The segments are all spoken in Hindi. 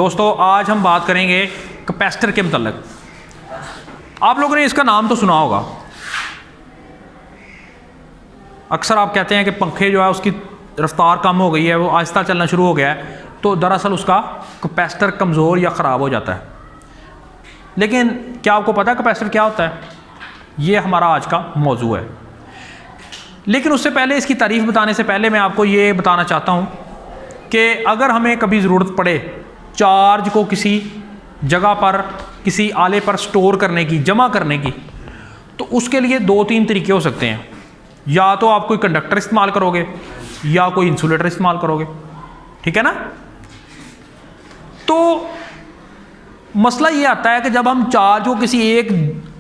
दोस्तों आज हम बात करेंगे कैपेसिटर के मतलब। आप लोगों ने इसका नाम तो सुना होगा। अक्सर आप कहते हैं कि पंखे जो है उसकी रफ्तार कम हो गई है, वो आहिस्ता चलना शुरू हो गया है, तो दरअसल उसका कैपेसिटर कमज़ोर या ख़राब हो जाता है। लेकिन क्या आपको पता है कैपेसिटर क्या होता है? ये हमारा आज का मौजू है। लेकिन उससे पहले, इसकी तारीफ़ बताने से पहले मैं आपको ये बताना चाहता हूँ कि अगर हमें कभी ज़रूरत पड़े चार्ज को किसी जगह पर, किसी आले पर स्टोर करने की, जमा करने की, तो उसके लिए दो तीन तरीके हो सकते हैं। या तो आप कोई कंडक्टर इस्तेमाल करोगे या कोई इंसुलेटर इस्तेमाल करोगे, ठीक है ना। तो मसला ये आता है कि जब हम चार्ज को किसी एक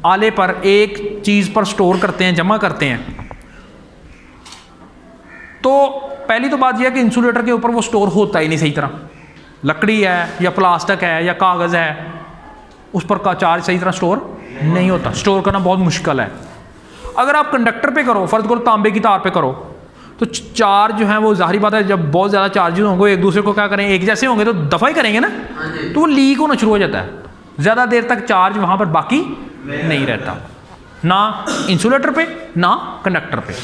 आले पर, एक चीज़ पर स्टोर करते हैं, जमा करते हैं, तो पहली तो बात यह है कि इंसुलेटर के ऊपर वो स्टोर होता ही नहीं सही तरह। लकड़ी है या प्लास्टिक है या कागज़ है, उस पर का चार्ज सही तरह स्टोर नहीं होता। स्टोर करना बहुत मुश्किल है। अगर आप कंडक्टर पे करो, फर्ज करो तांबे की तार पे करो, तो चार्ज जो है वो ज़ाहिर बात है, जब बहुत ज़्यादा चार्जेस होंगे एक दूसरे को क्या करें, एक जैसे होंगे तो दफ़ा ही करेंगे ना, तो वो लीक होना शुरू हो जाता है। ज़्यादा देर तक चार्ज वहाँ पर बाकी नहीं रहता, ना इंसुलेटर पे ना कंडक्टर पे।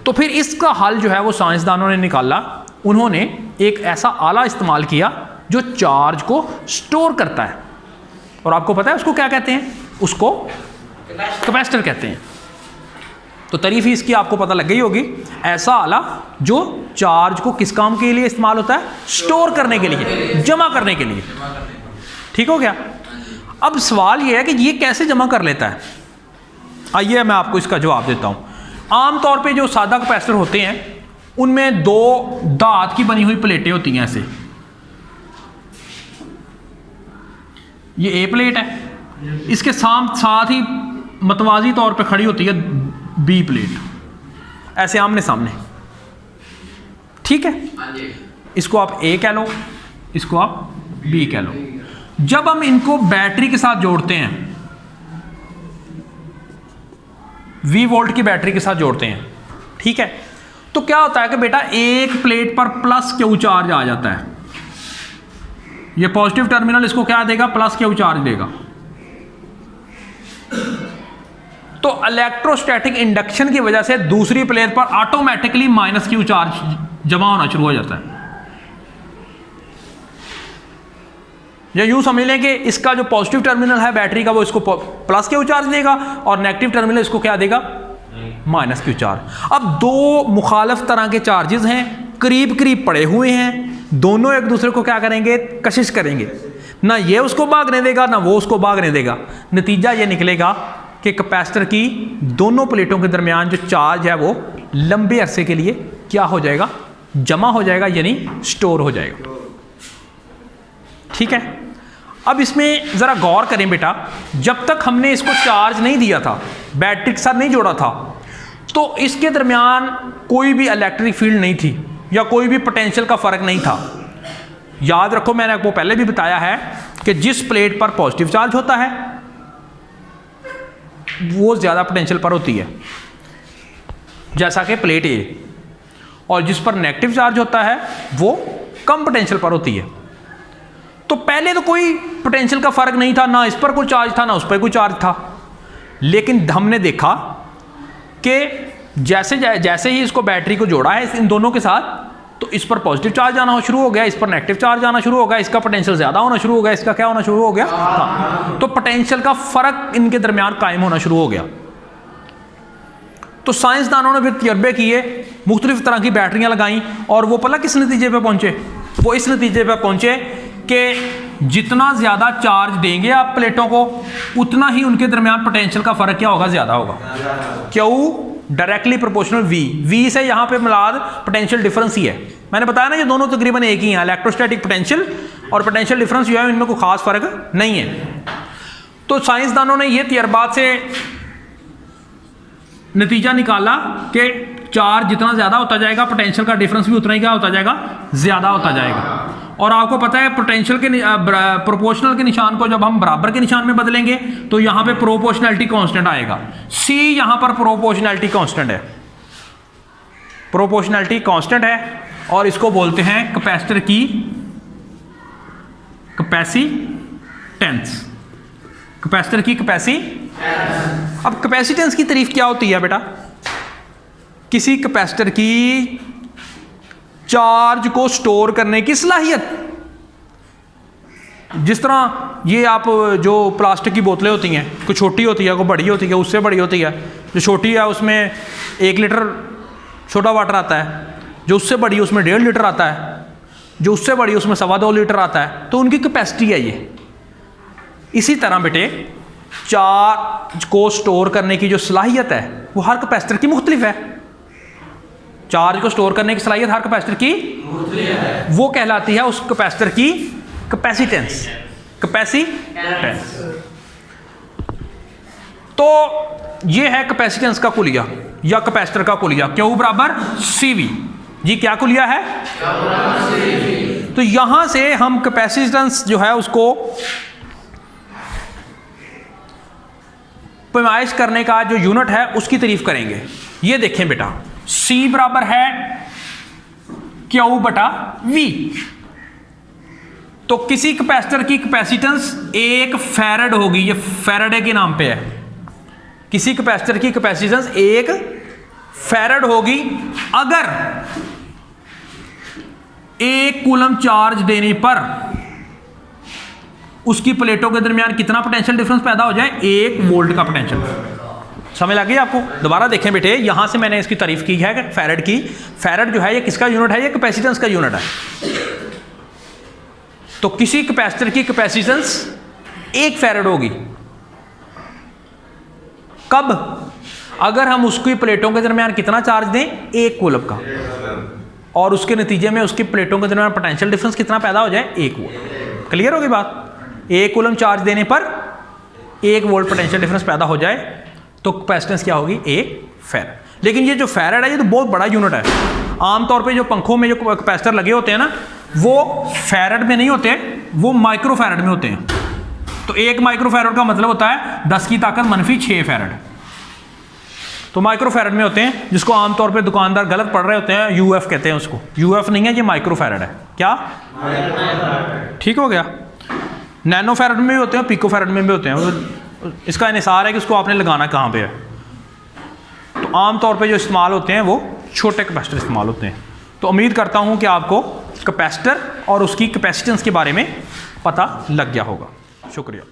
तो फिर इसका हल जो है वो साइंसदानों ने निकाला। उन्होंने एक ऐसा आला इस्तेमाल किया जो चार्ज को स्टोर करता है, और आपको पता है उसको क्या कहते हैं? उसको कैपेसिटर कहते हैं। तो तारीफ ही इसकी आपको पता लग गई होगी। ऐसा आला जो चार्ज को किस काम के लिए इस्तेमाल होता है? स्टोर करने के लिए, जमा करने के लिए। ठीक हो गया। अब सवाल यह है कि ये कैसे जमा कर लेता है। आइए मैं आपको इसका जवाब देता हूं। आमतौर पे जो सादा कैपेसिटर होते हैं उनमें दो धात की बनी हुई प्लेटें होती हैं ऐसे। ये ए प्लेट है, इसके साथ ही मतवाजी तौर पे खड़ी होती है बी प्लेट, ऐसे आमने सामने। ठीक है, इसको आप ए कह लो, इसको आप बी कह लो। जब हम इनको बैटरी के साथ जोड़ते हैं, 20 वोल्ट की बैटरी के साथ जोड़ते हैं, ठीक है, तो क्या होता है कि बेटा एक प्लेट पर प्लस क्यू चार्ज आ जाता है। ये पॉजिटिव टर्मिनल इसको क्या देगा? प्लस क्यू चार्ज देगा। तो इलेक्ट्रोस्टैटिक इंडक्शन की वजह से दूसरी प्लेट पर ऑटोमेटिकली माइनस क्यू चार्ज जमा होना शुरू हो जाता है। या यूं समझ लें कि इसका जो पॉजिटिव टर्मिनल है बैटरी का, वो इसको प्लस क्यू चार्ज देगा, और नेगेटिव टर्मिनल इसको क्या देगा? Minus Q charge. अब दो मुखालिफ तरह के चार्जेस हैं, करीब करीब पड़े हुए हैं, दोनों एक दूसरे को क्या करेंगे? कशिश करेंगे। ना ये उसको भागने देगा ना वो उसको भागने देगा। नतीजा ये निकलेगा कि कैपेसिटर की दोनों प्लेटों के दरमियान जो चार्ज है वो लंबे अरसे के लिए क्या हो जाएगा? जमा हो जाएगा, यानी स्टोर हो जाएगा। ठीक है। अब इसमें ज़रा गौर करें बेटा, जब तक हमने इसको चार्ज नहीं दिया था, बैटरी के साथ नहीं जोड़ा था, तो इसके दरमियान कोई भी इलेक्ट्रिक फील्ड नहीं थी या कोई भी पोटेंशियल का फ़र्क नहीं था। याद रखो, मैंने आपको पहले भी बताया है कि जिस प्लेट पर पॉजिटिव चार्ज होता है वो ज़्यादा पोटेंशियल पर होती है, जैसा कि प्लेट ए, और जिस पर नेगेटिव चार्ज होता है वो कम पोटेंशियल पर होती है। तो पहले तो कोई पोटेंशियल का फ़र्क नहीं था, ना इस पर कोई चार्ज था ना उस पर कोई चार्ज था। लेकिन हमने देखा कि जैसे ही इसको बैटरी को जोड़ा है इन दोनों के साथ, तो इस पर पॉजिटिव चार्ज आना शुरू हो गया, इस पर नेगेटिव चार्ज आना शुरू हो गया, इसका पोटेंशियल ज़्यादा होना शुरू हो गया, इसका क्या होना शुरू हो गया? हाँ। तो पोटेंशियल का फ़र्क इनके दरमियान कायम होना शुरू हो गया। तो साइंसदानों ने फिर तजर्बे किए, मुख्तलिफ तरह की बैटरियाँ लगाई, और वो पता किस नतीजे पर पहुँचे? वो इस नतीजे पर पहुँचे कि जितना ज़्यादा चार्ज देंगे आप प्लेटों को, उतना ही उनके दरमियान पोटेंशियल का फ़र्क क्या होगा? ज़्यादा होगा। क्यों? डायरेक्टली प्रोपोर्शनल वी से यहाँ पे मिलाद पोटेंशियल डिफरेंस ही है। मैंने बताया ना, ये दोनों तकरीबन एक ही हैं, इलेक्ट्रोस्टैटिक पोटेंशियल और पोटेंशियल डिफरेंस जो है इनमें कोई खास फ़र्क नहीं है। तो साइंसदानों ने ये तजर्बात से नतीजा निकाला कि चार्ज जितना ज़्यादा होता जाएगा, पोटेंशियल का डिफरेंस भी उतना ही क्या होता जाएगा? ज़्यादा होता जाएगा। और आपको पता है पोटेंशियल के प्रोपोर्शनल के निशान को जब हम बराबर के निशान में बदलेंगे तो यहाँ पे प्रोपोर्शनैलिटी कांस्टेंट आएगा। सी यहाँ पर प्रोपोर्शनैलिटी कांस्टेंट है, प्रोपोर्शनैलिटी कांस्टेंट है, और इसको बोलते हैं कैपेसिटर की कैपेसिटेंस, कैपेसिटर की अब कैपेसिटेंस की तारीफ क्या होती है बेटा? किसी कैपेसिटर की चार्ज को स्टोर करने की सलाहियत। जिस तरह ये आप जो प्लास्टिक की बोतलें होती हैं, कोई छोटी होती है, कोई बड़ी होती है, उससे बड़ी होती है। जो छोटी है उसमें 1 लीटर छोटा वाटर आता है, जो उससे बड़ी है उसमें 1.5 लीटर आता है, जो उससे बड़ी उसमें 2.25 लीटर आता है। तो उनकी कैपेसिटी है ये। इसी तरह बेटे चार्ज को स्टोर करने की जो सलाहियत है वो हर कैपेसिटर की मुख्तलिफ है। चार्ज को स्टोर करने की सलाहियत हर कैपेसिटर की मुख्तलिफ है, वो कहलाती है उस कैपेसिटर की कैपेसिटेंस। कैपेसिटेंस तो ये है कैपेसिटेंस का कुलिया या कैपेसिटर का कुलिया, Q बराबर CV। जी क्या कुलिया है? तो यहां से हम कैपेसिटेंस जो है उसको पैमाइश करने का जो यूनिट है उसकी तारीफ करेंगे। ये देखें बेटा, C बराबर है Q बटा V। तो किसी कैपेसिटर की कैपेसिटेंस 1 फैरड होगी, ये फैराडे के नाम पे है। किसी कैपेसिटर की कैपेसिटेंस 1 फैरड होगी अगर 1 कूलम चार्ज देने पर उसकी प्लेटों के दरमियान कितना पोटेंशियल डिफरेंस पैदा हो जाए? 1 वोल्ट का पोटेंशियल। समझ लगी आपको? दोबारा देखें बेटे, यहां से मैंने इसकी तारीफ की है फैरड की। फैरड जो है ये किसका यूनिट है? ये कैपेसिटेंस का यूनिट है। तो किसी कैपेसिटर की कैपेसिटेंस 1 फैरड होगी कब? अगर हम उसकी प्लेटों के दरमियान कितना चार्ज दें? 1 कूलम का, और उसके नतीजे में उसकी प्लेटों के दरमियान पोटेंशियल डिफरेंस कितना पैदा हो जाए? 1 वोल्ट। क्लियर होगी बात? 1 कूलम चार्ज देने पर 1 वोल्ट पोटेंशियल डिफरेंस पैदा हो जाए तो कैपेसिटेंस क्या होगी? 1 फैरड। लेकिन ये जो फैरड है ये तो बहुत बड़ा यूनिट है। आमतौर पे जो पंखों में जो कैपेसिटर लगे होते हैं ना, वो फैरड में नहीं होते, वो माइक्रो फैरड में होते हैं। तो 1 माइक्रो फैरड का मतलब होता है 10 की ताकत -6 फैरड। तो माइक्रो फैरड में होते हैं, जिसको आमतौर पे दुकानदार गलत पढ़ रहे होते हैं, UF कहते हैं उसको। UF नहीं है, ये माइक्रो फैरड है। क्या? ठीक हो गया? नैनो फैरड में भी होते हैं, पिको फैरड में भी होते हैं। इसका इन्हिसार है कि उसको आपने लगाना कहाँ पे है। तो आमतौर पे जो इस्तेमाल होते हैं वो छोटे कैपेसिटर इस्तेमाल होते हैं। तो उम्मीद करता हूँ कि आपको कैपेसिटर और उसकी कैपेसिटेंस के बारे में पता लग गया होगा। शुक्रिया।